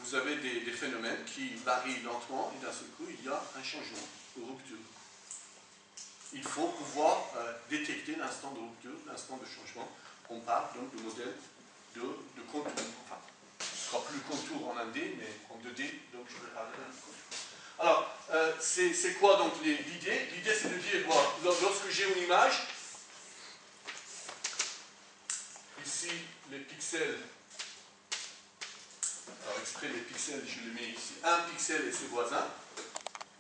vous avez des phénomènes qui varient lentement et d'un seul coup, il y a un changement, une rupture. Il faut pouvoir détecter l'instant de rupture, l'instant de changement. On parle donc de modèle de contour. Enfin, ce ne sera plus contour en 1D, mais en 2D, donc je vais parler d'un contour. Alors, c'est quoi donc l'idée? L'idée, c'est de dire, bon, lorsque j'ai une image, ici, les pixels, alors exprès les pixels, je les mets ici, un pixel et ses voisins.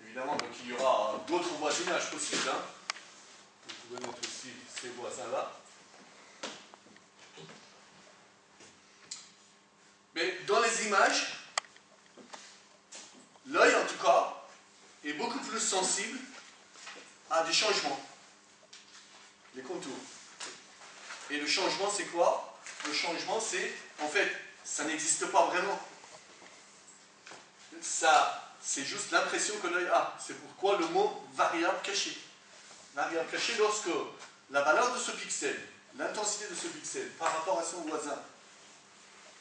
Évidemment, donc il y aura d'autres voisinages possibles. Hein. Vous pouvez mettre aussi ces voisins-là. Mais dans les images, l'œil en tout cas est beaucoup plus sensible à des changements, des contours. Et le changement, c'est quoi? Le changement, c'est, en fait, ça n'existe pas vraiment. Ça, c'est juste l'impression que l'œil a. C'est pourquoi le mot variable cachée. Variable cachée, lorsque la valeur de ce pixel, l'intensité de ce pixel par rapport à son voisin,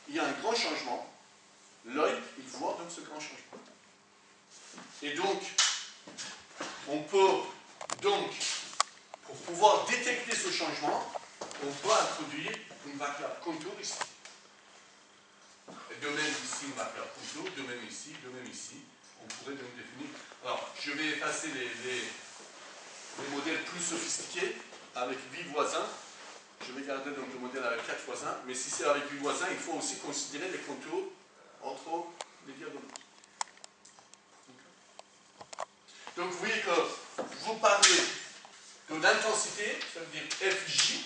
il y a un grand changement, l'œil, il voit donc ce grand changement. Et donc, on peut, donc, pour pouvoir détecter ce changement, on peut introduire une variable contour ici. Et de même ici, une variable contour, de même ici, on pourrait donc définir. Alors, je vais effacer les modèles plus sophistiqués avec 8 voisins. Je vais garder donc le modèle avec 4 voisins, mais si c'est avec 8 voisins, il faut aussi considérer les contours entre les diagonales. Donc vous voyez que vous parlez de l'intensité, ça veut dire FJ,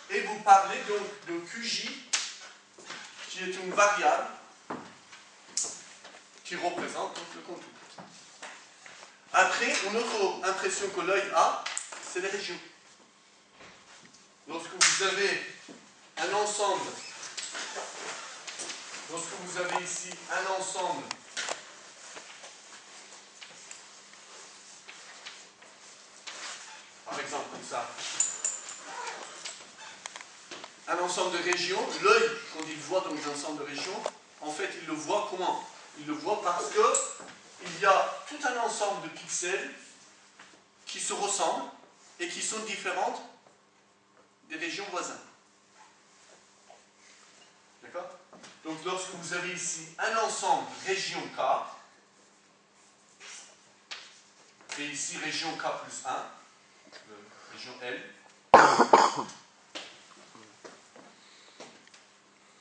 et vous parlez donc de QJ, qui est une variable qui représente donc le contour. Après, une autre impression que l'œil a, c'est les régions. Lorsque vous avez un ensemble, lorsque vous avez ici un ensemble par exemple comme ça, un ensemble de régions, l'œil, quand il voit dans un ensemble de régions, en fait, il le voit comment? Il le voit parce qu'il y a tout un ensemble de pixels qui se ressemblent et qui sont différentes des régions voisines. D'accord? Donc, lorsque vous avez ici un ensemble région K, et ici région K plus 1, région L,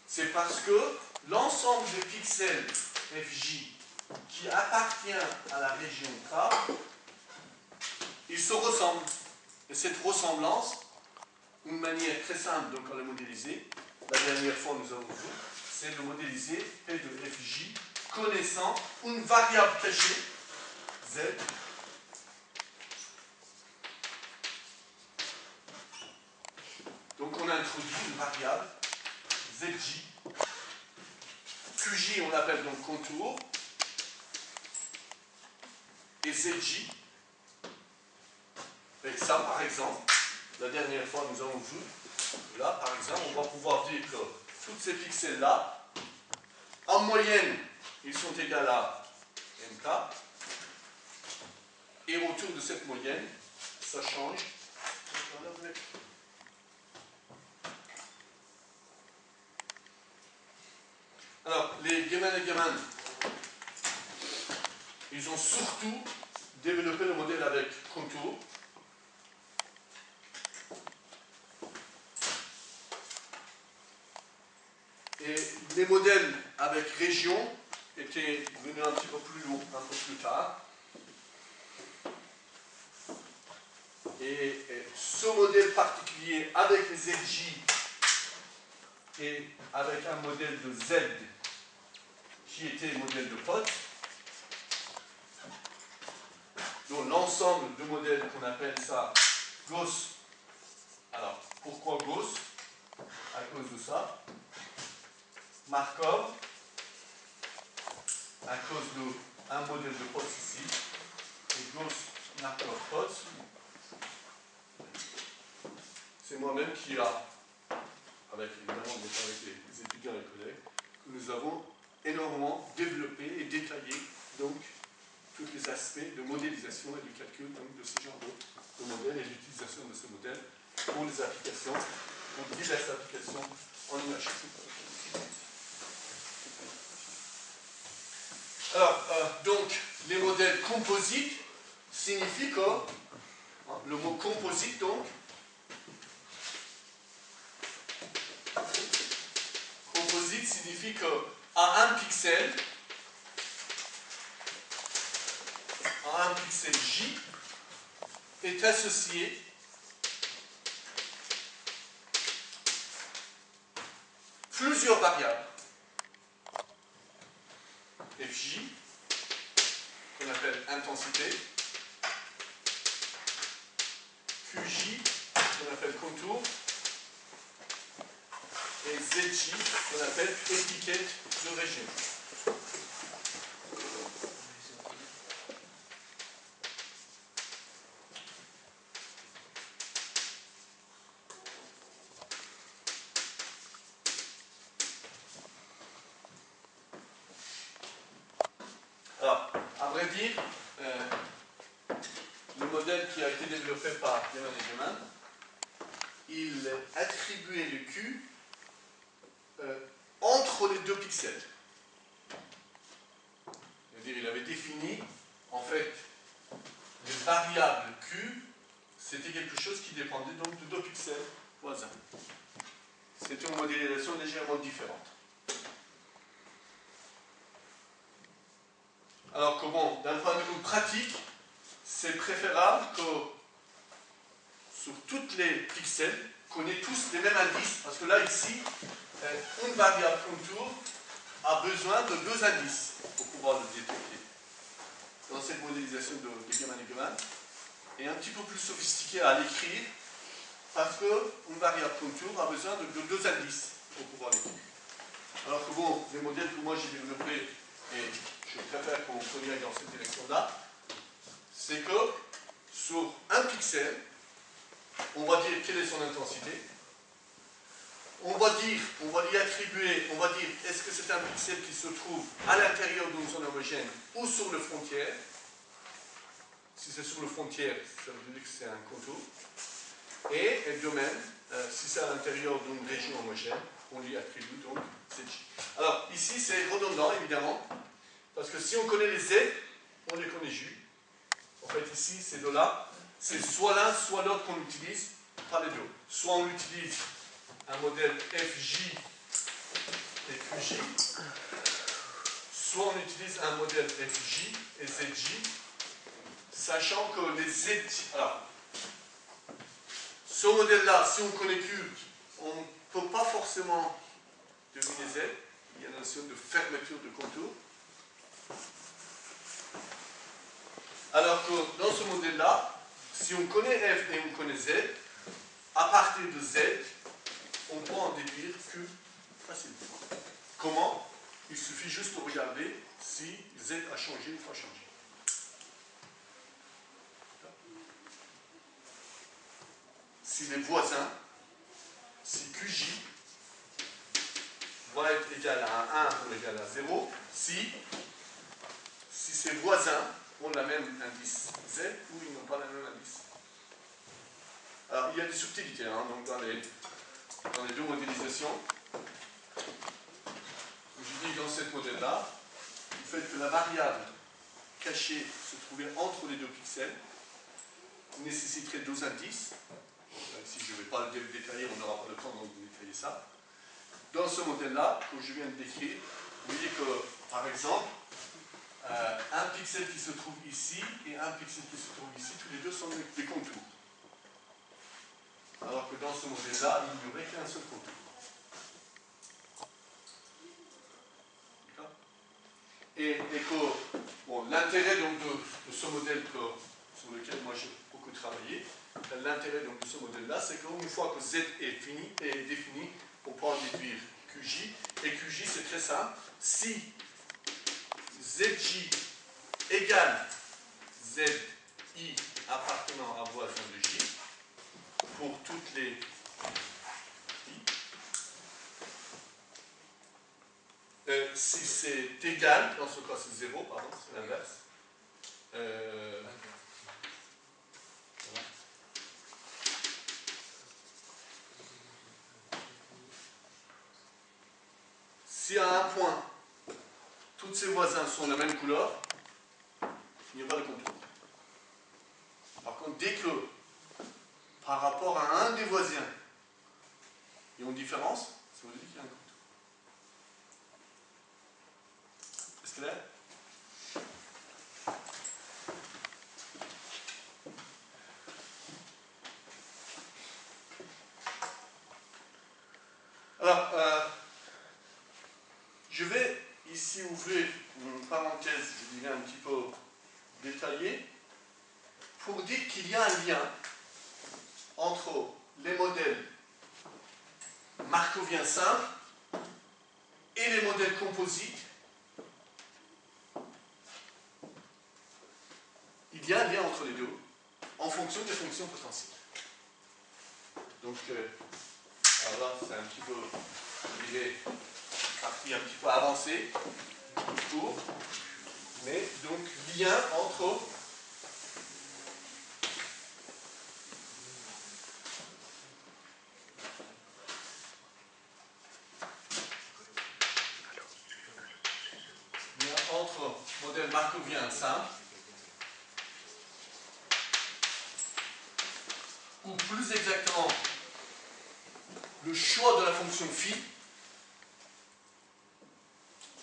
c'est parce que l'ensemble des pixels FJ qui appartient à la région K, ils se ressemblent. Et cette ressemblance, une manière très simple donc à le modéliser, la dernière fois nous avons vu, c'est de modéliser P de FJ connaissant une variable cachée, Z, donc on a introduit une variable ZJ. QJ, on l'appelle donc contour. Et ZJ. Et ça, par exemple, la dernière fois, nous avons vu, là, par exemple, on va pouvoir dire que tous ces pixels-là, en moyenne, ils sont égaux à MK. Et autour de cette moyenne, ça change. Alors, les Gaiman et Gaiman, ils ont surtout développé le modèle avec contour. Et les modèles avec région étaient venus un petit peu plus loin, un peu plus tard. Et ce modèle particulier avec les ZJ et avec un modèle de Z qui était le modèle de Potts, donc l'ensemble de modèles qu'on appelle ça Gauss. Alors, pourquoi Gauss? À cause de ça. Markov, à cause d'un modèle de Potts ici. Et Gauss, Markov, Potts. C'est moi-même qui a, avec évidemment avec les étudiants et collègues, que nous avons énormément développé et détaillé donc tous les aspects de modélisation et de calcul donc, de ce genre de modèle et l'utilisation de ce modèle pour les applications, pour diverses applications en imagerie. Alors, donc, les modèles composites signifient que, le mot composite donc, composite signifie qu'à un pixel J est associé plusieurs variables. Fj, qu'on appelle intensité, Qj, qu'on appelle contour, et Zj, qu'on appelle étiquette de région. Alors, à vrai dire, le modèle qui a été développé par Lehmann et Germain, il attribuait le Q entre les deux pixels. C'est-à-dire, il avait défini, en fait, les variables Q, c'était quelque chose qui dépendait donc de deux pixels voisins. C'est une modélisation légèrement différente. Alors que bon, d'un point de vue pratique, c'est préférable que sur toutes les pixels, qu'on ait tous les mêmes indices, parce que là, ici, une variable contour a besoin de deux indices pour pouvoir le détecter. Dans cette modélisation de Lehmann et Germain, est un petit peu plus sophistiquée à l'écrire, parce qu'une variable contour a besoin de deux indices pour pouvoir l'écrire. Alors que bon, les modèles que moi j'ai développés, et je préfère qu'on y aille dans cette direction-là, c'est que sur un pixel, on va dire quelle est son intensité, on va lui attribuer, on va dire est-ce que c'est un pixel qui se trouve à l'intérieur d'une zone homogène ou sur le frontière. Si c'est sur le frontière, ça veut dire que c'est un contour. Et de même, si c'est à l'intérieur d'une région homogène, on lui attribue donc Zj. Alors ici c'est redondant évidemment, parce que si on connaît les Z, on les connaît J. En fait ici ces deux-là, c'est soit l'un soit l'autre qu'on utilise, pas les deux. Soit on utilise un modèle Fj et Qj, soit on utilise un modèle Fj et Zj, sachant que les Z... Alors, ce modèle-là, si on connaît Q, on ne peut pas forcément deviner Z. Il y a la notion de fermeture de contour. Alors que dans ce modèle-là, si on connaît F et on connaît Z, à partir de Z, on peut en déduire Q facilement. Comment? Il suffit juste de regarder si Z a changé ou pas changé. Si les voisins, si QJ va être égal à 1 ou égal à 0, si ces voisins ont la même indice Z ou ils n'ont pas la même indice. Alors il y a des subtilités donc dans les deux modélisations. Je dis dans ce modèle-là, le fait que la variable cachée se trouvait entre les deux pixels nécessiterait deux indices. Si je ne vais pas le détailler, on n'aura pas le temps de détailler ça. Dans ce modèle-là, que je viens de décrire, vous voyez que, par exemple, un pixel qui se trouve ici et un pixel qui se trouve ici, tous les deux sont des contours. Alors que dans ce modèle-là, il n'y aurait qu'un seul contour. Et que bon, l'intérêt donc de ce modèle sur lequel moi j'ai beaucoup travaillé, l'intérêt donc de ce modèle-là, c'est qu'une fois que Z est défini, on peut en déduire QJ. Et QJ, c'est très simple. Si Zj égale Zi appartenant à voisin de J, pour toutes les I, si c'est égal, dans ce cas c'est 0, pardon, c'est l'inverse. Voilà. Si à un point, tous ses voisins sont de la même couleur, il n'y a pas de contour. Par contre, dès que, par rapport à un des voisins, il y a une différence, ça veut dire qu'il y a un contour. Est-ce que là? Alors, je vais ici ouvrir une parenthèse, je dirais un petit peu détaillée, pour dire qu'il y a un lien entre les modèles markoviens simples et les modèles composites. Il y a un lien entre les deux en fonction des fonctions potentielles. Donc, alors là, c'est un petit peu, je dirais, partie un petit peu avancée du cours, mais donc lien entre modèle markovien simple, ou plus exactement le choix de la fonction phi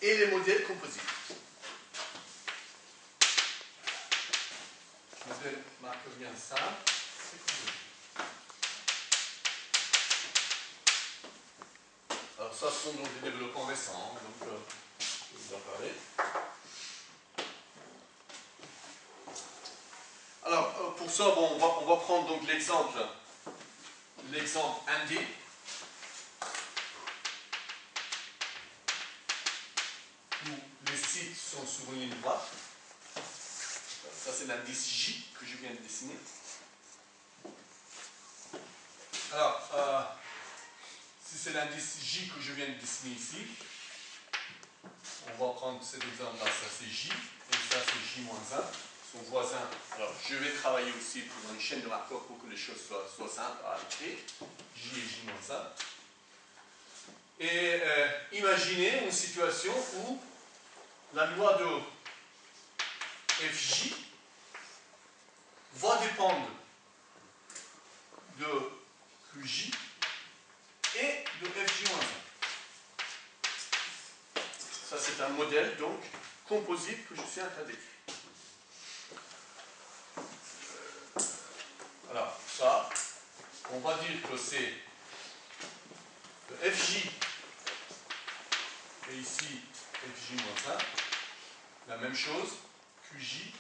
et les modèles composites. Modèle markovien simple, c'est composite. Alors ça, ce sont donc des développements récents, donc je vais vous en parler. Alors, pour ça, bon, on va prendre donc l'exemple indé. Où les sites sont sur une ligne droite. Ça, c'est l'indice J que je viens de dessiner. Alors, si c'est l'indice J que je viens de dessiner ici, on va prendre cet exemple-là, ça c'est J, et ça c'est J-1. Son voisin, alors je vais travailler aussi dans une chaîne de Markov pour que les choses soient simples à écrire, J et J-1. Et imaginez une situation où la loi de Fj va dépendre de Qj et de Fj-1. Ça c'est un modèle donc composite que je suis en train d'écrire. Alors ça, on va dire que c'est le Fj et ici Fj-1, la même chose, Qj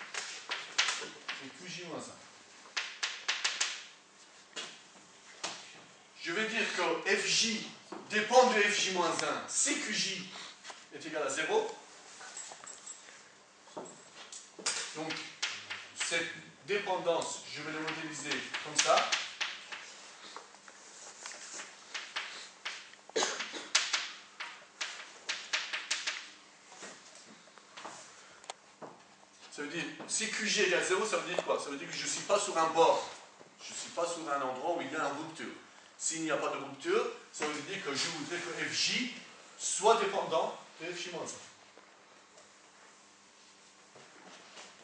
et Qj-1. Je vais dire que Fj dépend de Fj-1 si Qj est égal à 0. Donc, cette dépendance, je vais le modéliser comme ça. Ça veut dire, si QJ égale 0, ça veut dire quoi? Ça veut dire que je ne suis pas sur un bord. Je ne suis pas sur un endroit où il y a une rupture. S'il n'y a pas de rupture, ça veut dire que je voudrais que Fj soit dépendant de Fj-1.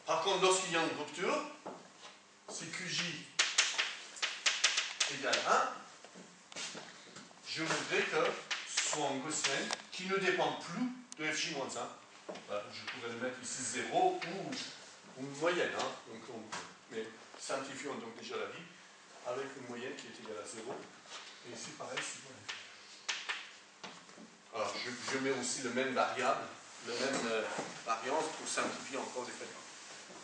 Par contre, lorsqu'il y a une rupture, si QJ égale 1, je voudrais que ce soit un gaussien qui ne dépend plus de Fj-1. Voilà, je pourrais le mettre ici 0 ou une moyenne. Hein. Donc mais simplifions donc déjà la vie avec une moyenne qui est égale à 0. Et ici, pareil, c'est moyenne. Alors, je mets aussi le même variable, la même variance pour simplifier encore les phénomènes.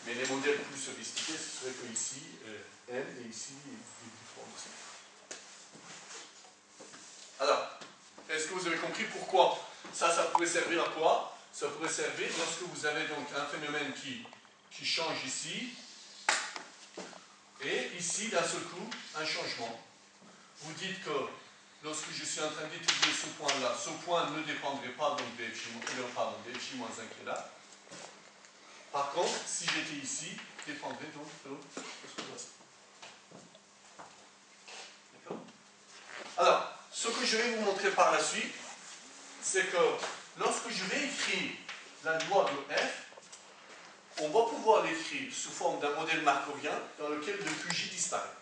Mais les modèles plus sophistiqués, ce serait que ici, n et ici, il est différent de ça. Alors, est-ce que vous avez compris pourquoi ça pourrait servir à quoi? Ça pourrait servir lorsque vous avez donc un phénomène qui change ici, et ici, d'un seul coup, un changement. Vous dites que lorsque je suis en train d'étudier ce point-là, ce point ne dépendrait pas donc de Fj-1 qui est là. Par contre, si j'étais ici, dépendrait donc de ce voici. D'accord? Alors, ce que je vais vous montrer par la suite, c'est que lorsque je vais écrire la loi de F, on va pouvoir l'écrire sous forme d'un modèle markovien dans lequel le QJ disparaît.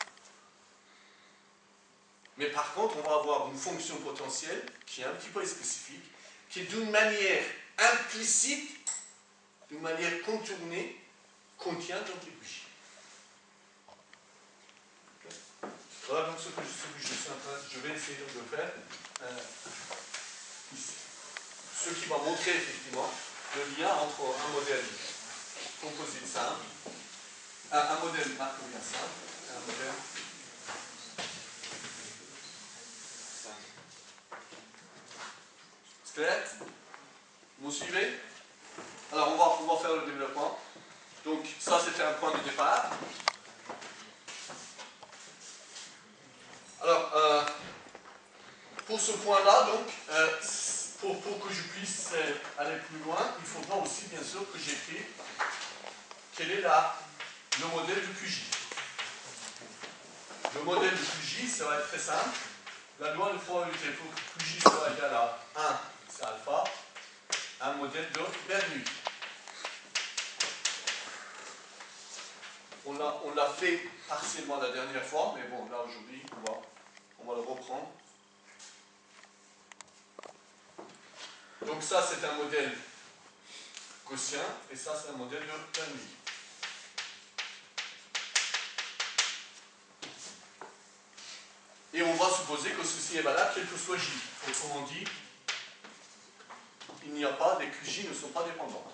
Mais par contre, on va avoir une fonction potentielle qui est un petit peu spécifique, qui d'une manière implicite, d'une manière contournée, contient donc les QJ. Voilà donc ce que je vais essayer de faire ici. Ce qui va montrer effectivement le lien entre un modèle composite simple, un modèle markovien simple et un modèle simple. C'est clair? Vous suivez? Alors on va faire le développement. Donc ça c'était un point de départ. Alors pour ce point-là, donc, pour que je puisse aller plus loin, il faudra aussi bien sûr que j'écrive quel est le modèle du QJ. Le modèle du QJ, ça va être très simple. La loi de probabilité pour que QJ soit égal à 1, c'est alpha, un modèle de Bernoulli. On l'a fait partiellement la dernière fois, mais bon, là aujourd'hui, on va le reprendre. Donc ça, c'est un modèle gaussien, et ça, c'est un modèle de Bernoulli. Et on va supposer que ceci est valable quel que soit J. Autrement dit, il n'y a pas, les QJ ne sont pas dépendants.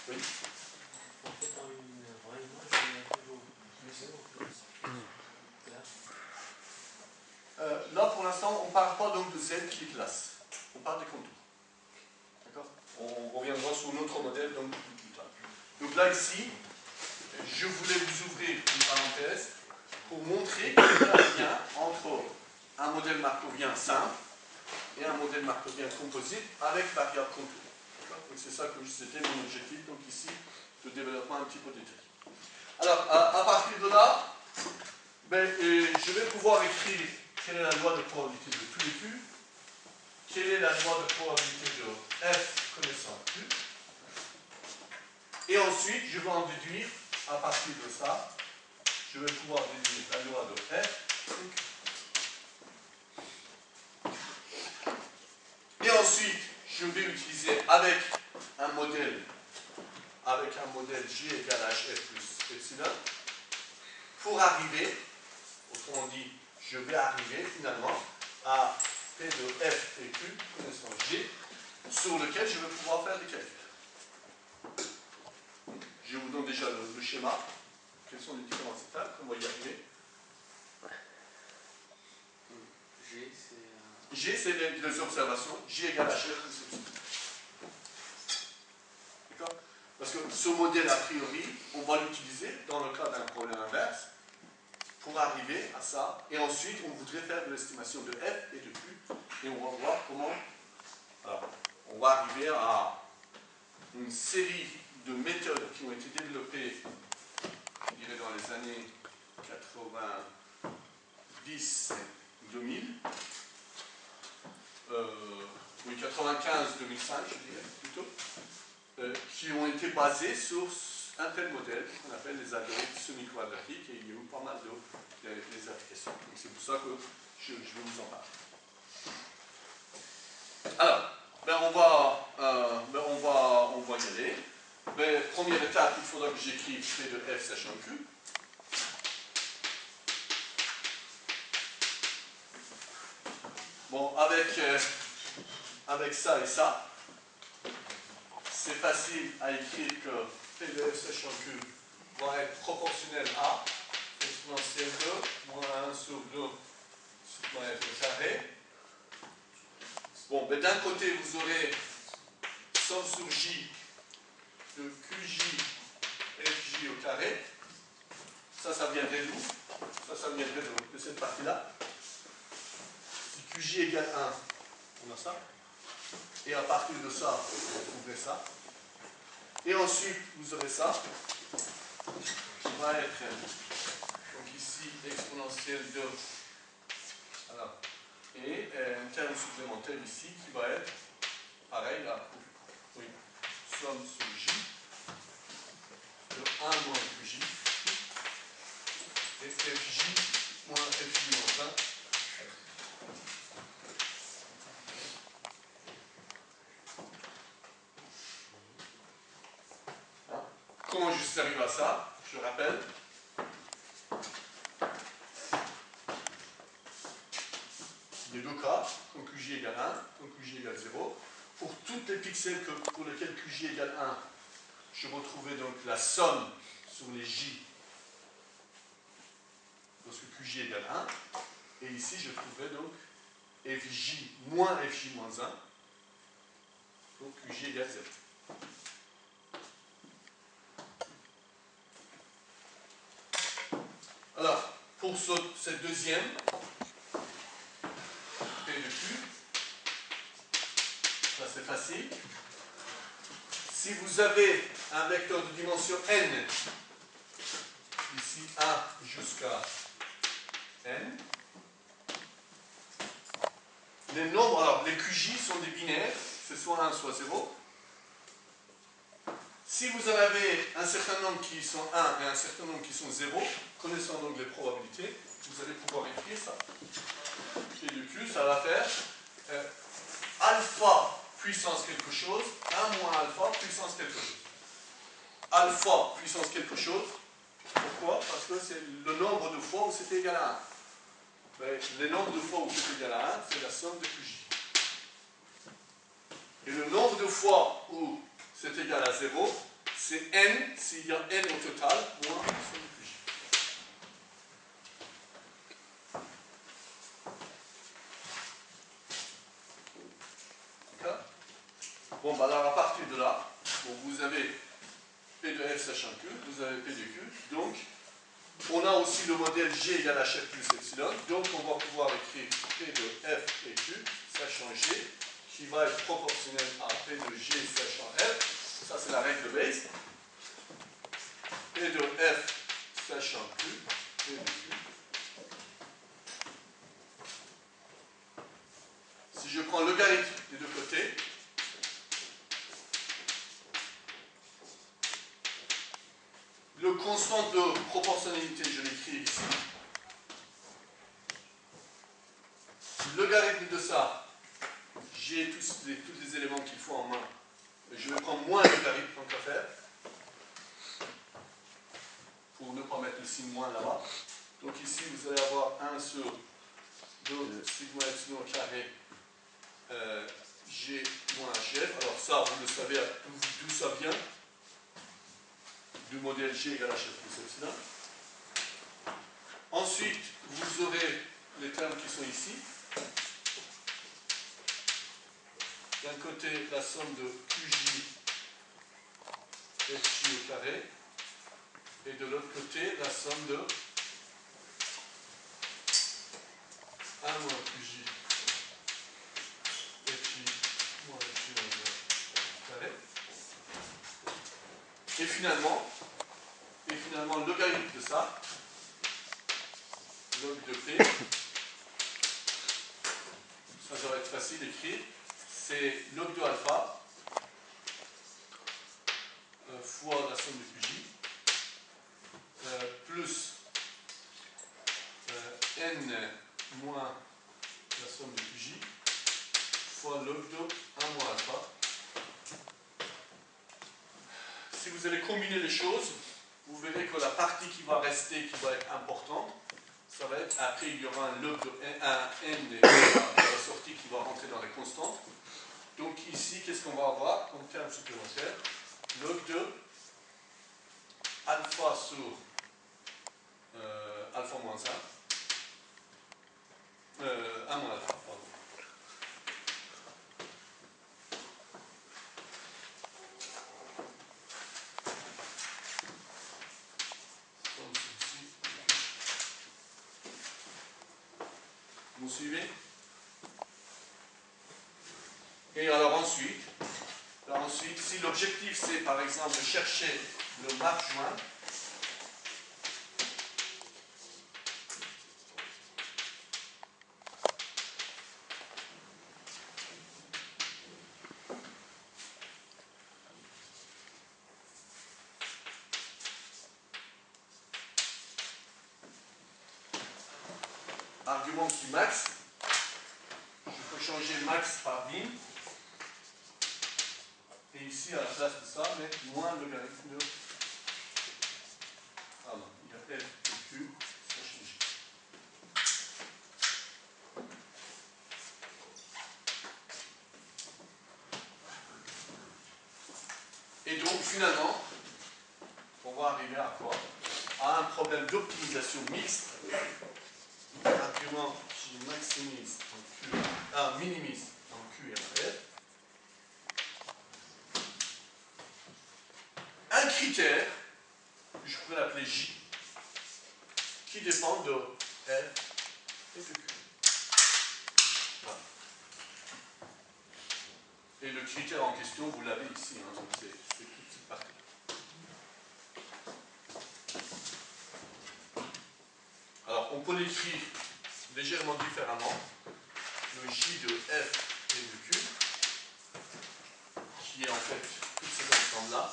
Oui. Là, pour l'instant, on ne parle pas donc de Z qui est classe. On parle des contours. D'accord? On reviendra sur notre modèle donc plus tard. Donc là, ici, je voulais vous ouvrir une parenthèse pour montrer qu'il y a un lien entre un modèle markovien simple et un modèle markovien composite avec variable contour. Donc c'est ça que c'était mon objectif, donc ici, de développement un petit peu détaillé. Alors, à partir de là, je vais pouvoir écrire quelle est la loi de probabilité de tous les Q, quelle est la loi de probabilité de F connaissant Q, et ensuite, je vais en déduire, à partir de ça, je vais pouvoir déduire la loi de F et ensuite, je vais utiliser avec un modèle J égale HF plus epsilon pour arriver, autrement dit, je vais arriver finalement à P de F et Q connaissant G sur lequel je vais pouvoir faire des calculs. Je vous donne déjà le schéma. Quelles sont les différentes étapes qu'on va y arriver? G, c'est les observations. J égale HF plus epsilon. D'accord? Parce que ce modèle, a priori, on va l'utiliser dans le cas d'un problème inverse pour arriver à ça. Et ensuite, on voudrait faire de l'estimation de F et de Q. Et on va voir comment. Alors, on va arriver à une série de méthodes qui ont été développées, je dirais, dans les années 90 2000. Oui, 95-2005, je dirais, plutôt. Qui ont été basées sur un tel modèle qu'on appelle les algorithmes semi-quadratiques, et il y a eu pas mal des applications. Donc c'est pour ça que je vais vous en parler. Alors, on va y aller. Première étape, il faudra que j'écrive P de F sachant Q. Bon, avec ça et ça, c'est facile à écrire que P de F sachant Q va être proportionnel à exponentielle 2 moins 1 sur 2 moins F au carré. Bon, mais d'un côté, vous aurez somme sur J de QJ FJ au carré. Ça viendrait d'où? ça viendrait de cette partie-là. Si QJ égale 1, on a ça. Et à partir de ça, vous trouverez ça. Et ensuite, vous aurez ça, qui va être, donc ici, exponentielle de, voilà, et un terme supplémentaire ici, qui va être, pareil, là, oui, somme sur J, de 1 moins QJ, et FJ moins FJ moins 1. Comment je suis arrivé à ça? Je rappelle. Les deux cas, quand QJ égale 1, quand QJ égale 0. Pour toutes les pixels pour lesquels QJ égale 1, je retrouvais donc la somme sur les J lorsque QJ égale 1. Et ici, je trouverai donc FJ moins FJ moins 1. Donc QJ égale 0. Alors, pour cette deuxième, P de Q, ça c'est facile. Si vous avez un vecteur de dimension n, ici A jusqu'à n, les nombres, alors les QJ sont des binaires, c'est soit 1 soit 0. Si vous en avez un certain nombre qui sont 1 et un certain nombre qui sont 0, connaissant donc les probabilités, vous allez pouvoir écrire ça. P de Q, ça va faire alpha puissance quelque chose, 1 moins alpha puissance quelque chose. Alpha puissance quelque chose, pourquoi? Parce que c'est le nombre de fois où c'est égal à 1. Mais le nombre de fois où c'est égal à 1, c'est la somme de QJ. Et le nombre de fois où c'est égal à 0, c'est n, s'il y a n au total, moins la somme de QJ. D'accord? Bon, bah alors à partir de là, bon, vous avez P de F sachant Q, vous avez P de Q, donc on a aussi le modèle G égale HF plus epsilon, donc on va pouvoir écrire P de F et Q, sachant G, qui va être proportionnel à P de G sachant F, ça c'est la règle de base. P de F sachant Q, P de Q. Si je prends le logarithme des deux côtés, le constant de proportionnalité, je l'écris ici. Le logarithme de ça, j'ai tous les éléments qu'il faut en main. Je vais prendre moins le logarithme tant qu'à faire, pour ne pas mettre le signe moins là-bas. Donc ici, vous allez avoir 1 sur 2 sigma epsilon carré G moins HF. Alors ça, vous le savez d'où ça vient. Du modèle G égale HF plus epsilon. Ensuite, vous aurez les termes qui sont ici. D'un côté, la somme de QJ FJ au carré. Et de l'autre côté, la somme de 1 moins QJ FJ moins FJ au carré. Et finalement, le logarithme de ça, log de P, ça devrait être facile d'écrire, c'est log de alpha fois la somme de QJ plus n moins la somme de QJ fois log de 1 moins alpha. Si vous allez combiner les choses, vous verrez que la partie qui va rester, qui va être importante, ça va être, après il y aura un log de un n de la sortie qui va rentrer dans les constantes. Donc ici, qu'est-ce qu'on va avoir comme terme supplémentaire? Log de alpha sur alpha moins 1, 1 moins alpha, pardon. Comme ceci. Vous suivez? Et alors ensuite, si l'objectif c'est par exemple de chercher le marque-joint, argument qui max, je peux changer max par bin, et ici à la place de ça, mettre moins logarithme de. Ah non, il y a F et Q, ça change. Et donc finalement, on va arriver à quoi? À un problème d'optimisation mixte. Argument qui maximise en Q, minimise en Q et en F. Un critère, je pourrais l'appeler J, qui dépend de F et de Q. Voilà. Et le critère en question, vous l'avez ici, hein, c'est toute cette partie. Alors, on peut l'écrire légèrement différemment. Le J de F et de Q, qui est en fait tout cet ensemble-là.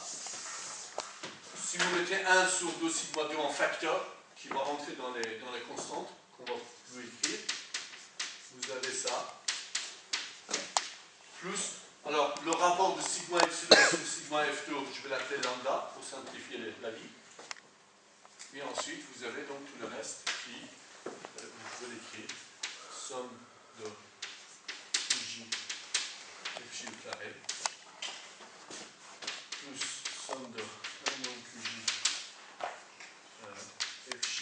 Si vous mettez 1 sur 2 sigma 2 en facteur, qui va rentrer dans les constantes, qu'on va vous écrire, vous avez ça, plus, alors le rapport de sigma epsilon sur sigma F2, je vais l'appeler lambda, pour simplifier la vie. Et ensuite, vous avez donc tout le reste qui, vous pouvez l'écrire, somme de J Fj au carré, plus somme de 1 moins QJ Fj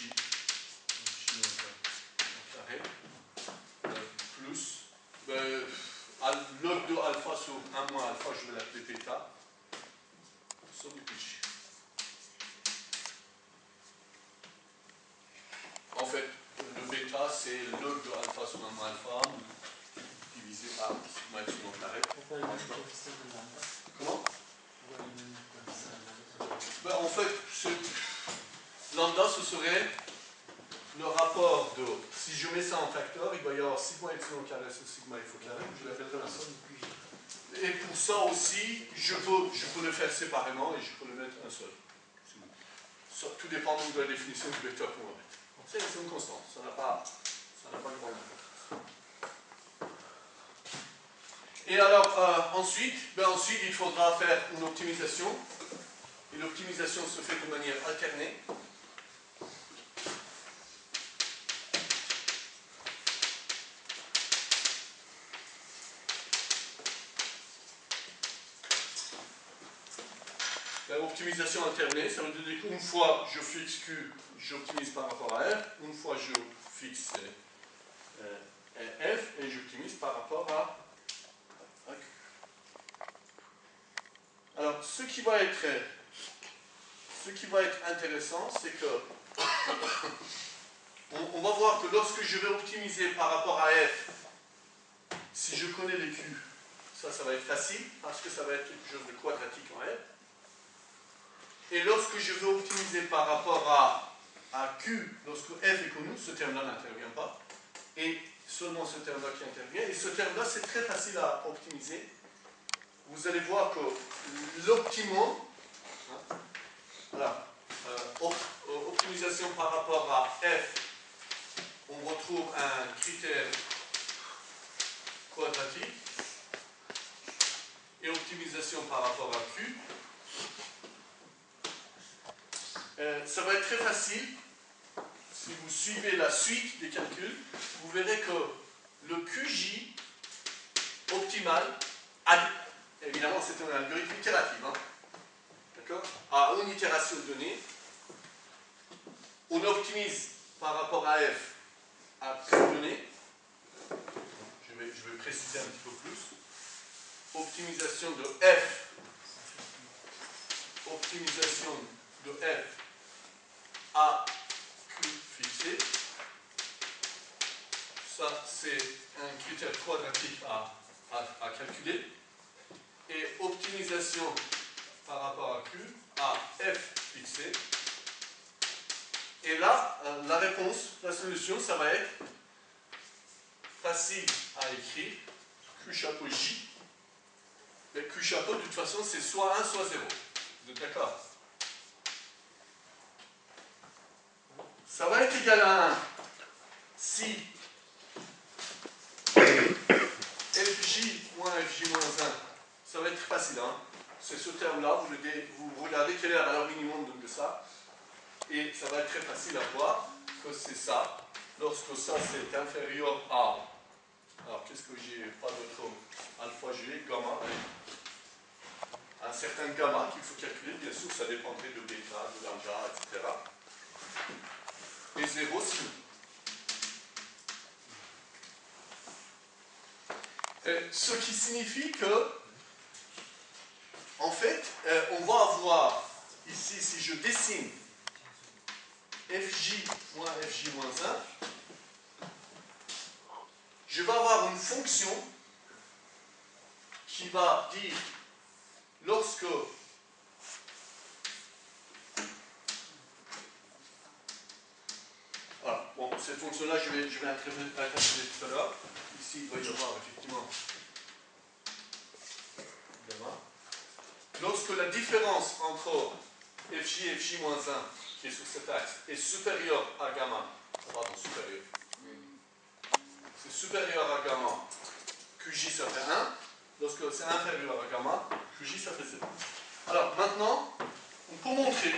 au carré, plus log de alpha sur 1 moins alpha, je vais l'appeler bêta, somme de QJ. En fait, le bêta, c'est le log de alpha sur 1 moins alpha divisé par sigma epsilon au carré. Pourquoi le même coefficient de lambda? Comment? Pourquoi le même coefficient de lambda? En fait, lambda, ce serait le rapport de. Si je mets ça en facteur, il va y avoir sigma epsilon carré sur sigma f au carré, je l'appellerai lambda. Et pour ça aussi, je peux le faire séparément et je peux le mettre un seul. Tout dépend de la définition du vecteur qu'on va mettre. C'est une constante, ça n'a pas grande importance. Et alors, ensuite, il faudra faire une optimisation. Et l'optimisation se fait de manière alternée. L'optimisation alternée, ça veut dire qu'une fois je fixe Q, j'optimise par rapport à R. Une fois je fixe F et j'optimise par rapport à Q. Alors, ce qui va être intéressant, c'est que on va voir que lorsque je vais optimiser par rapport à F, si je connais les Q, ça va être facile, parce que ça va être quelque chose de quadratique en F. Et lorsque je veux optimiser par rapport à Q, lorsque F est connu, ce terme-là n'intervient pas. Et seulement ce terme-là qui intervient. Et ce terme-là, c'est très facile à optimiser. Vous allez voir que l'optimum, voilà, optimisation par rapport à F, on retrouve un critère quadratique. Et optimisation par rapport à Q, ça va être très facile. Si vous suivez la suite des calculs, vous verrez que le QJ optimal, évidemment c'est un algorithme itératif, hein, d'accord? À une itération donnée, on optimise par rapport à F à Q donné. Je vais préciser un petit peu plus. Optimisation de F à Q fixé. Ça, c'est un critère quadratique à calculer. Et optimisation par rapport à Q, à F fixé. Et là, la réponse, la solution, ça va être facile à écrire. Q chapeau J. Mais Q chapeau, de toute façon, c'est soit 1, soit 0. Vous êtes d'accord? Ça va être égal à 1 si FJ moins FJ moins 1, ça va être facile, hein? C'est ce terme-là, vous regardez quelle est la valeur minimum de ça, et ça va être très facile à voir que c'est ça, lorsque ça c'est inférieur à, alors qu'est-ce que j'ai, pas d'autre alpha G, gamma, un certain gamma qu'il faut calculer, bien sûr, ça dépendrait de bêta, de lambda, etc. Et 0 sinon. Ce qui signifie que, en fait, on va avoir, ici, si je dessine FJ moins FJ moins 1, je vais avoir une fonction qui va dire, lorsque voilà, bon, cette fonction-là, je vais interpréter tout à l'heure. Ici, il va y avoir effectivement gamma. Lorsque la différence entre FJ et FJ moins 1, qui est sur cet axe, est supérieure à gamma, pardon, supérieure. C'est supérieur à gamma, QJ ça fait 1. Lorsque c'est inférieur à gamma, QJ ça fait 0. Alors maintenant, on peut montrer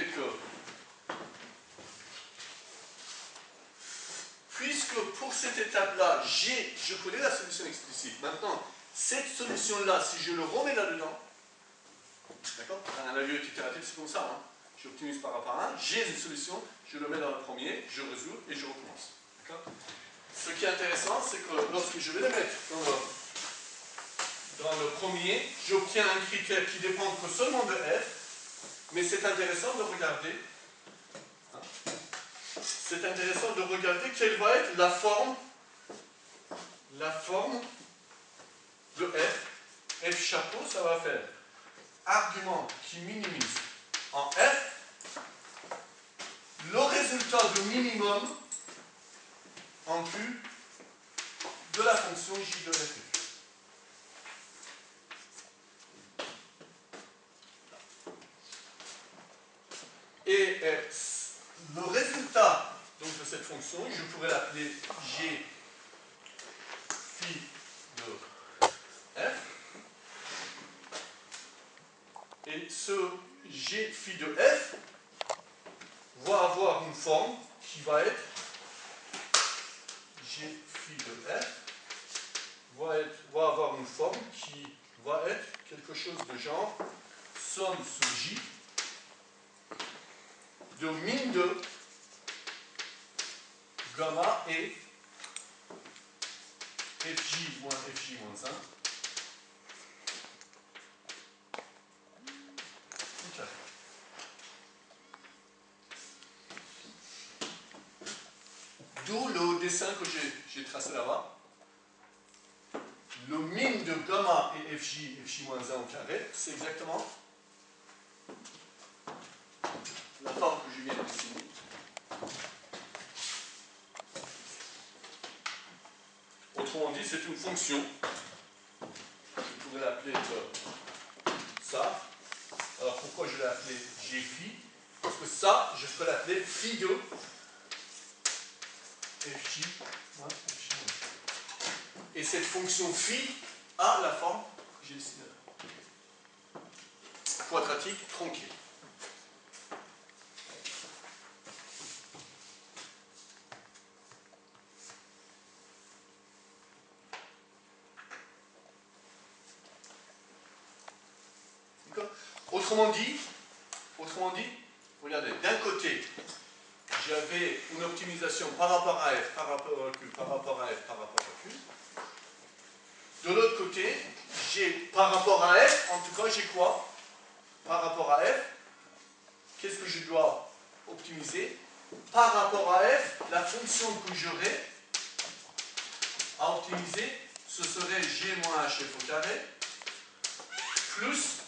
que, puisque pour cette étape-là, je connais la solution explicite. Maintenant, cette solution-là, si je le remets là-dedans, d'accord? Un avis itératif, c'est comme ça, hein? J'optimise par rapport à 1, j'ai une solution, je le mets dans le premier, je résous et je recommence. Ce qui est intéressant, c'est que lorsque je vais le mettre dans le premier, j'obtiens un critère qui dépend que seulement de f, mais c'est intéressant de regarder. C'est intéressant de regarder quelle va être la forme de f. F chapeau, ça va faire argument qui minimise en f le résultat de minimum en Q de la fonction j de f. Et le résultat donc, de cette fonction, je pourrais l'appeler g phi de f. Et ce g phi de f va avoir une forme qui va être g phi de f va avoir une forme qui va être quelque chose de genre somme sur j de min de gamma et fj moins fj moins 1. D'où le dessin que j'ai tracé là-bas. Le min de gamma et fj moins 1 au carré, c'est exactement la forme que je viens de dessiner. Autrement dit, c'est une fonction. Je pourrais l'appeler ça. Alors pourquoi je l'ai appelé g phi? Parce que ça, je peux l'appeler phi de fj moins fj moins 1. Et cette fonction phi a la forme que j'ai dessinée là. Quadratique tronquée. Autrement dit, regardez, d'un côté, j'avais une optimisation par rapport à f, par rapport à q, par rapport à f, par rapport à q. De l'autre côté, j'ai par rapport à f, en tout cas, j'ai quoi? Par rapport à f, qu'est-ce que je dois optimiser? par rapport à f, la fonction que j'aurai à optimiser, ce serait g moins hf au carré, plus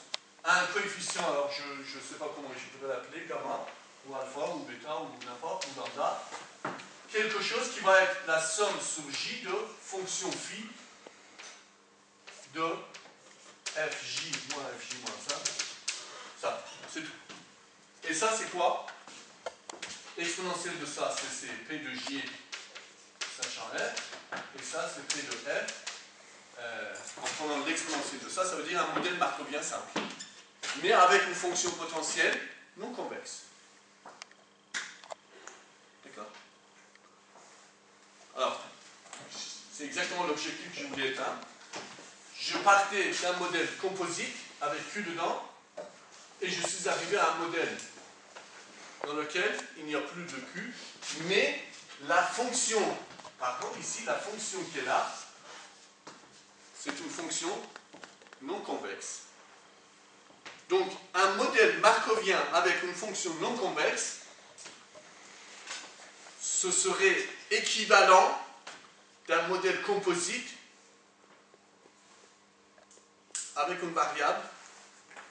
un coefficient, alors je ne sais pas comment je pourrais l'appeler, gamma, ou alpha, ou bêta, ou n'importe, ou lambda, quelque chose qui va être la somme sur j de fonction phi de fj moins ça, ça, c'est tout. Et ça, c'est quoi? Exponentielle de ça, c'est p de j sachant f, et ça, c'est p de f. En prenant l'exponentielle de ça, ça veut dire un modèle markovien simple, mais avec une fonction potentielle non convexe. D'accord? Alors, c'est exactement l'objectif que je voulais atteindre. Je partais d'un modèle composite avec Q dedans, et je suis arrivé à un modèle dans lequel il n'y a plus de Q, mais la fonction, par contre ici, la fonction qui est là, c'est une fonction non convexe. Donc, un modèle markovien avec une fonction non convexe, ce serait équivalent d'un modèle composite avec une variable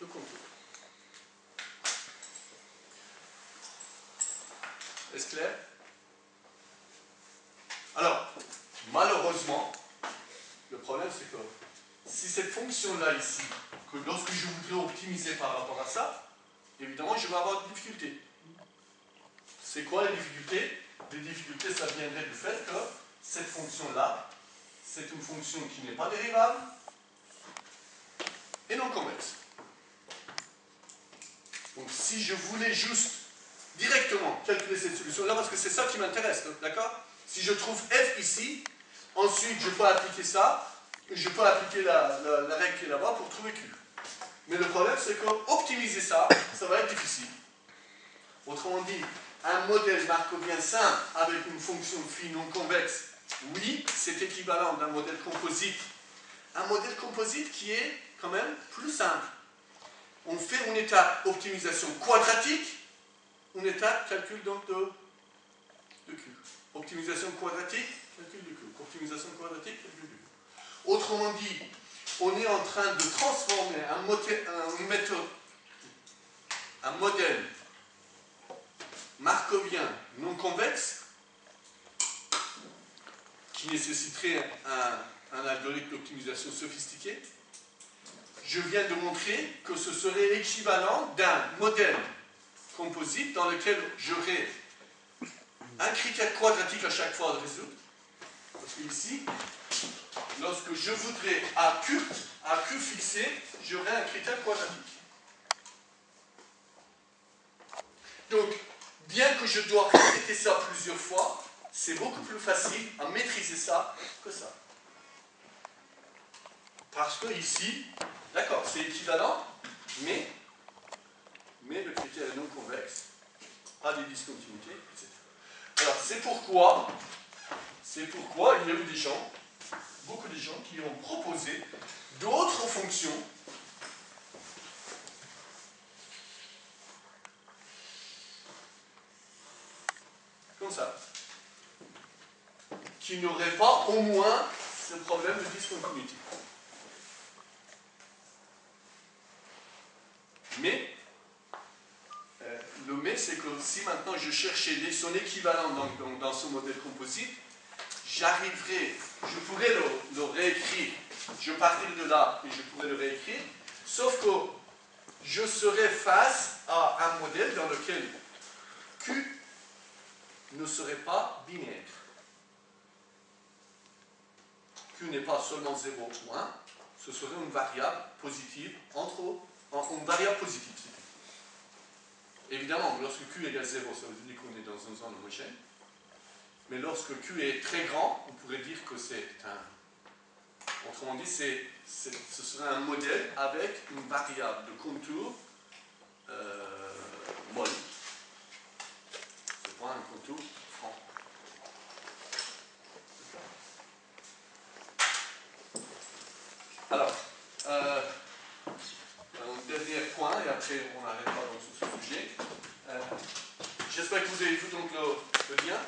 de contour. Est-ce clair? Alors, malheureusement, le problème c'est que si cette fonction-là ici, que lorsque je voudrais optimiser par rapport à ça, évidemment je vais avoir des difficultés. C'est quoi les difficultés? Les difficultés, ça viendrait du fait que cette fonction-là, c'est une fonction qui n'est pas dérivable et non convexe. Donc si je voulais juste directement calculer cette solution-là, parce que c'est ça qui m'intéresse, d'accord? Si je trouve f ici, ensuite je peux appliquer ça, je peux appliquer la règle qui est là-bas pour trouver q. Mais le problème, c'est qu'optimiser ça, ça va être difficile. Autrement dit, un modèle markovien simple avec une fonction phi non convexe, oui, c'est équivalent d'un modèle composite. Un modèle composite qui est quand même plus simple. On fait une étape optimisation quadratique, une étape calcul donc de Q. Optimisation quadratique, calcul de Q. Optimisation quadratique, calcul de Q. Autrement dit, on est en train de transformer un modèle markovien non convexe qui nécessiterait un algorithme d'optimisation sophistiqué. Je viens de montrer que ce serait équivalent d'un modèle composite dans lequel j'aurais un critère quadratique à chaque fois à résoudre. Parce que ici, lorsque je voudrais à Q fixé, j'aurais un critère quadratique. Donc, bien que je dois répéter ça plusieurs fois, c'est beaucoup plus facile à maîtriser ça que ça. Parce que ici, d'accord, c'est équivalent, mais le critère est non convexe, pas des discontinuités, etc. Alors, c'est pourquoi il y a eu des gens, beaucoup de gens qui ont proposé d'autres fonctions comme ça, qui n'auraient pas au moins ce problème de discontinuité. Mais, le mais, c'est que si maintenant je cherchais son équivalent dans ce modèle composite, je pourrais le réécrire, je partirais de là et je pourrais le réécrire, sauf que je serais face à un modèle dans lequel Q ne serait pas binaire. Q n'est pas seulement 0 ou 1, ce serait une variable positive une variable positive. Évidemment, lorsque Q égale 0, ça veut dire qu'on est dans une zone homogène. Mais lorsque Q est très grand, on pourrait dire que c'est un... Autrement dit, ce serait un modèle avec une variable de contour molle. C'est pas un contour franc. Alors, un dernier point, et après on n'arrête pas dans ce sujet. j'espère que vous avez vu donc le lien.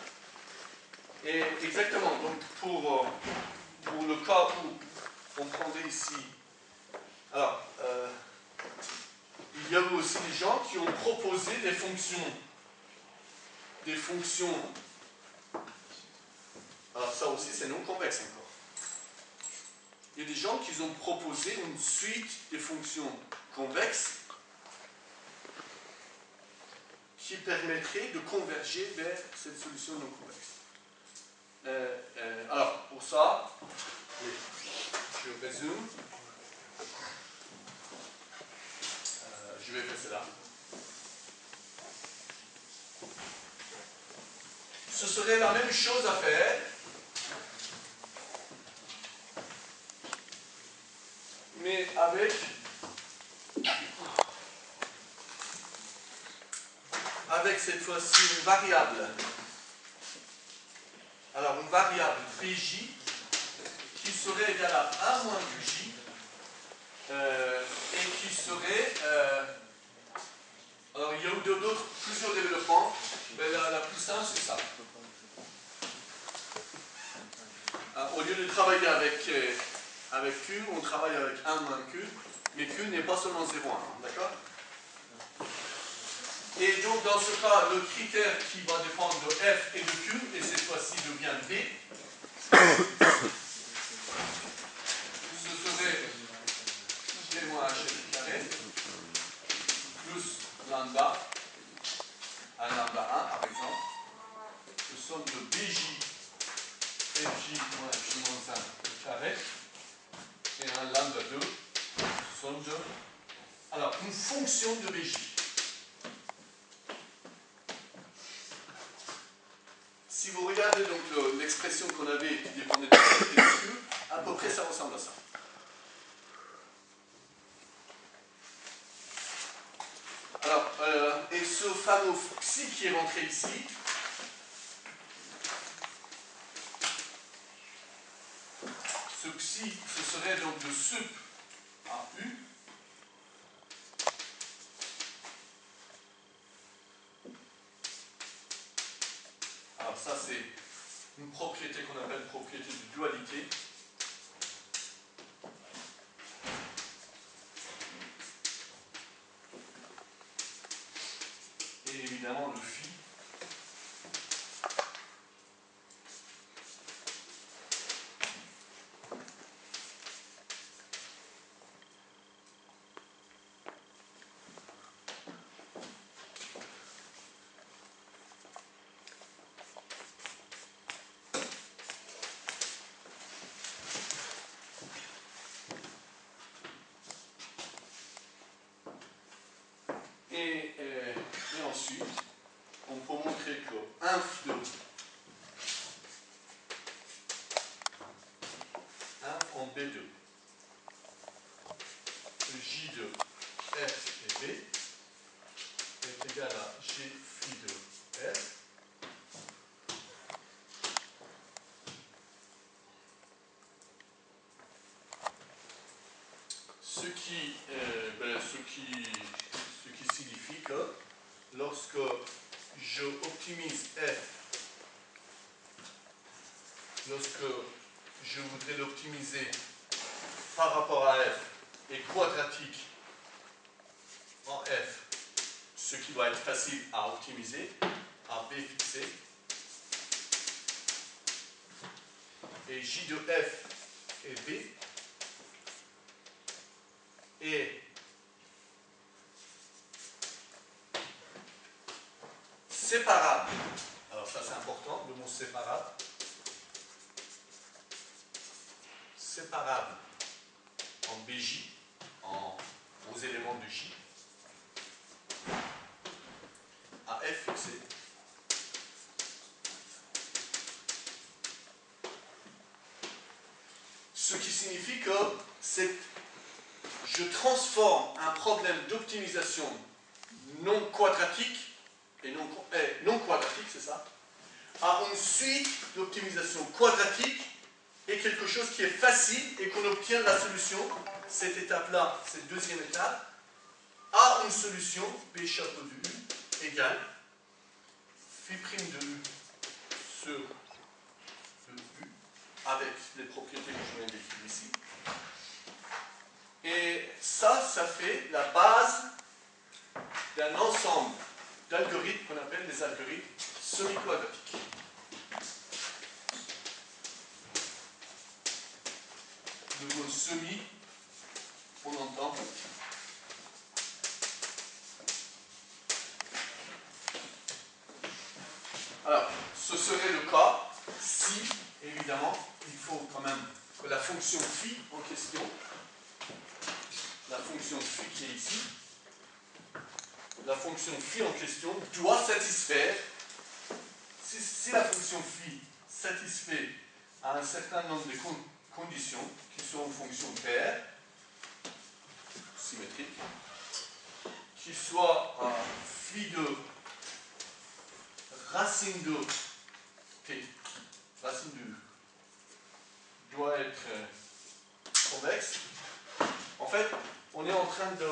Et exactement, donc pour le cas où on prendrait ici, alors, il y a eu aussi des gens qui ont proposé des fonctions, alors ça aussi c'est non convexe encore. Il y a des gens qui ont proposé une suite de fonctions convexes qui permettrait de converger vers cette solution non convexe. Alors, pour ça, je résume. Je vais faire cela. Ce serait la même chose à faire, mais avec cette fois-ci une variable. Alors une variable Bj qui serait égale à 1 moins Qj et qui serait... alors il y a eu plusieurs développements, mais la plus simple c'est ça. Au lieu de travailler avec Q, on travaille avec 1 moins Q, mais Q n'est pas seulement 0,1, d'accord? Et donc dans ce cas, le critère qui va dépendre de F et de Q, et cette fois-ci devient B, ce serait G moins HF carré, plus lambda, un lambda 1 par exemple, le somme de Bj, Fj moins Fj moins 1 carré, et un lambda 2, somme de... Alors, une fonction de Bj. Si vous regardez donc l'expression qu'on avait qui dépendait de F et de Q, à peu près ça ressemble à ça. Alors, et ce fameux psi qui est rentré ici, ce psi, ce serait donc le sup à U. Alors ça c'est une propriété qu'on appelle propriété de dualité. Et évidemment le phi. Et ensuite, on peut montrer que inf de inf en B2, le J de F et B est égal à G phi de F. Ce qui signifie que lorsque je optimise F, lorsque je voudrais l'optimiser par rapport à F et quadratique en F, ce qui doit être facile à optimiser, à B fixé, et J de F et B est séparable. Alors ça c'est important, le mot séparable. Séparable en BJ, aux éléments de J, à F fixé. Ce qui signifie que je transforme un problème d'optimisation non quadratique, et non quadratique, c'est ça, à une suite d'optimisation quadratique et quelque chose qui est facile et qu'on obtient la solution, cette étape-là, cette deuxième étape, à une solution B chapeau de U égale phi' de U sur de U, avec les propriétés que je viens d'écrire ici. Et ça fait la base d'un ensemble d'algorithmes qu'on appelle des algorithmes semi-quadratiques. Le mot semi, on entend. Alors, ce serait le cas si, évidemment, il faut quand même que la fonction phi en question, la fonction phi qui est ici, la fonction phi en question doit satisfaire, si la fonction phi satisfait à un certain nombre de conditions qui sont une fonction paire, symétrique, qui soit à phi de racine de t, racine de u, doit être convexe. En fait, on est en train de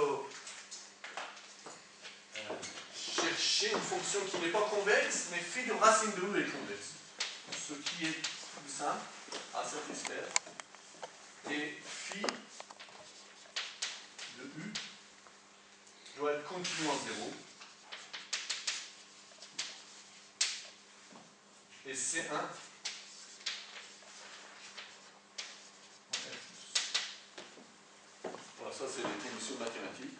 chercher une fonction qui n'est pas convexe, mais phi de racine de u est convexe. Ce qui est plus simple à satisfaire. Et phi de u doit être continu en 0. Et C1 voilà, ça c'est les conditions mathématiques.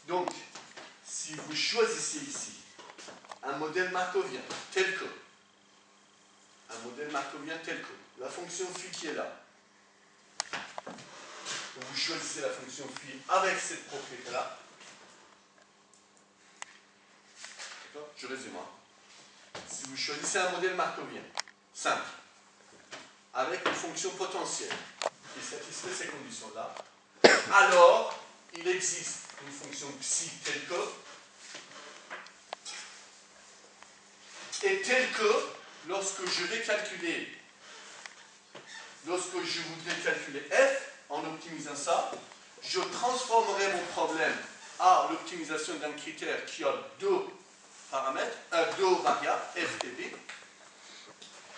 Donc, si vous choisissez ici un modèle markovien tel que, la fonction phi qui est là, vous choisissez la fonction phi avec cette propriété-là. D'accord ? Je résume. Si vous choisissez un modèle markovien simple, avec une fonction potentielle qui satisfait ces conditions-là, alors il existe une fonction psi telle que, et telle que, lorsque je voudrais calculer f, en optimisant ça, je transformerai mon problème à l'optimisation d'un critère qui a deux paramètres, deux variables, f et b.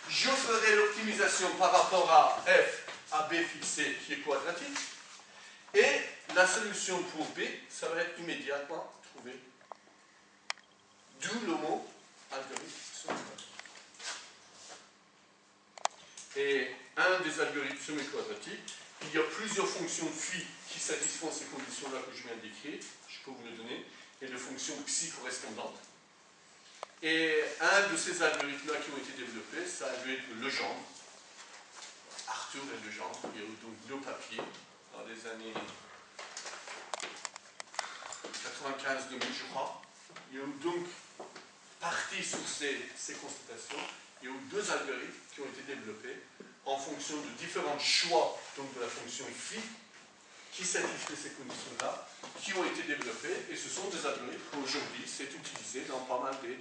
Je ferai l'optimisation par rapport à f à b fixé qui est quadratique. Et la solution pour b, ça va être immédiatement trouvée. D'où le mot algorithme semi-quadratique. Et un des algorithmes semi-quadratiques, il y a plusieurs fonctions phi qui satisfont ces conditions-là que je viens d'écrire, je peux vous le donner, et de fonctions psi correspondantes. Et un de ces algorithmes-là qui ont été développés, c'est l'algorithme Legendre, Arthur et Legendre, il y a eu donc deux papiers dans les années 95-2000, je crois. Il y a eu donc, parti sur ces constatations, il y a eu deux algorithmes qui ont été développés en fonction de différents choix donc de la fonction phi qui satisfait ces conditions-là, qui ont été développés, et ce sont des algorithmes qu'aujourd'hui c'est utilisé dans pas mal des,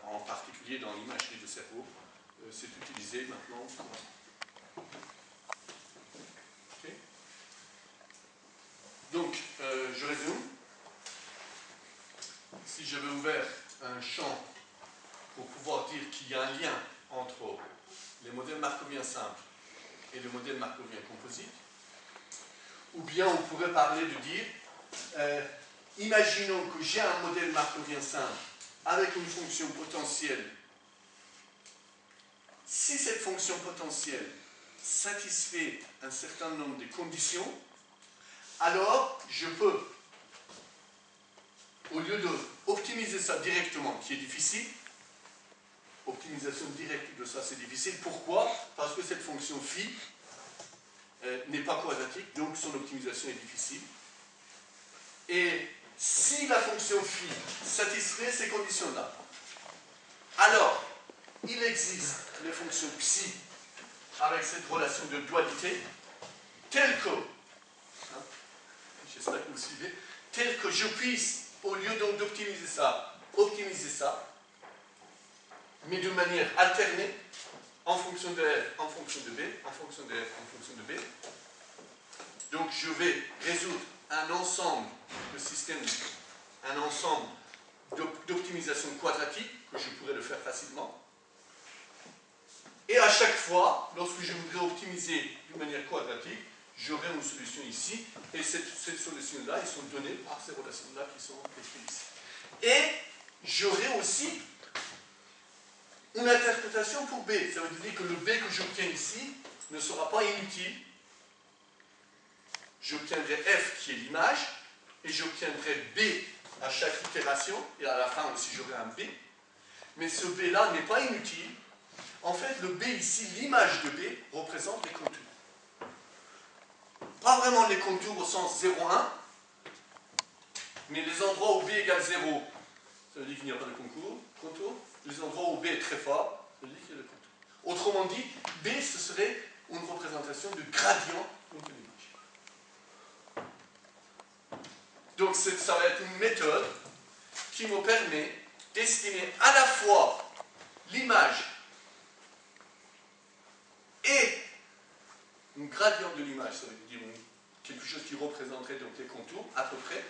en particulier dans l'imagerie de cerveau, c'est utilisé maintenant. Okay. Donc, je résume. Si j'avais ouvert un champ pour pouvoir dire qu'il y a un lien entre les modèles markoviens simples et le modèle markovien composite, ou bien on pourrait parler de dire, imaginons que j'ai un modèle markovien simple avec une fonction potentielle. Si cette fonction potentielle satisfait un certain nombre de conditions, alors je peux, au lieu d'optimiser ça directement, qui est difficile, optimisation directe de ça c'est difficile. Pourquoi? Parce que cette fonction phi n'est pas quadratique, donc son optimisation est difficile. Et si la fonction phi satisfait ces conditions-là, alors il existe les fonctions psi avec cette relation de dualité telle que, j'espère que vous suivez, telle que je puisse, au lieu donc d'optimiser ça, optimiser ça, mais de manière alternée en fonction de f, en fonction de b, en fonction de f, en fonction de b. Donc je vais résoudre un ensemble de systèmes, un ensemble d'optimisation quadratique, que je pourrais le faire facilement. Et à chaque fois, lorsque je voudrais optimiser d'une manière quadratique, j'aurai une solution ici, et ces solutions-là, ils sont données par ces relations-là qui sont décrites ici. Et j'aurai aussi une interprétation pour B. Ça veut dire que le B que j'obtiens ici ne sera pas inutile. J'obtiendrai F qui est l'image, et j'obtiendrai B à chaque itération, et à la fin aussi j'aurai un B. Mais ce B-là n'est pas inutile. En fait, le B ici, l'image de B, représente les contours. Pas vraiment les contours au sens 0,1, mais les endroits où B égale 0, ça veut dire qu'il n'y a pas de contour. Les endroits où B est très fort, ça veut dire qu'il y a le contour. Autrement dit, B, ce serait une représentation de gradient de l'image. Donc ça va être une méthode qui me permet d'estimer à la fois l'image et un gradient de l'image, ça veut dire quelque chose qui représenterait donc les contours à peu près,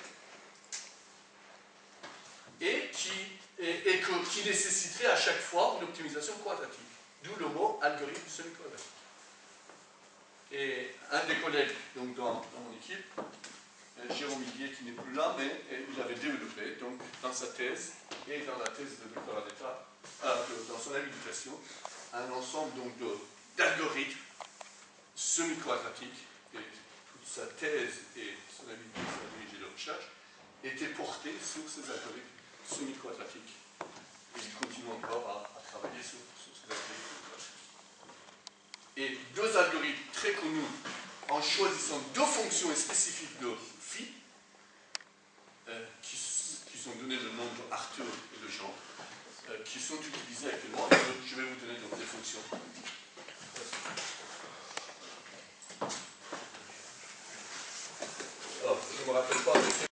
et qui nécessiterait à chaque fois une optimisation quadratique. D'où le mot algorithme semi-quadratique. Et un des collègues donc dans mon équipe, Jérôme Higuier, qui n'est plus là, mais il avait développé donc, dans sa thèse et dans la thèse de doctorat d'État, dans son habilitation, un ensemble d'algorithmes semi-quadratiques, et toute sa thèse et son habilitation à diriger de recherche étaient portés sur ces algorithmes semi-quadratiques. Et il continue encore à travailler sur ces algorithmes quadratiques. Et deux algorithmes très connus en choisissant deux fonctions spécifiques de phi, qui sont donnés le nom de Arthur et de Jean, qui sont utilisés actuellement. Je vais vous donner donc des fonctions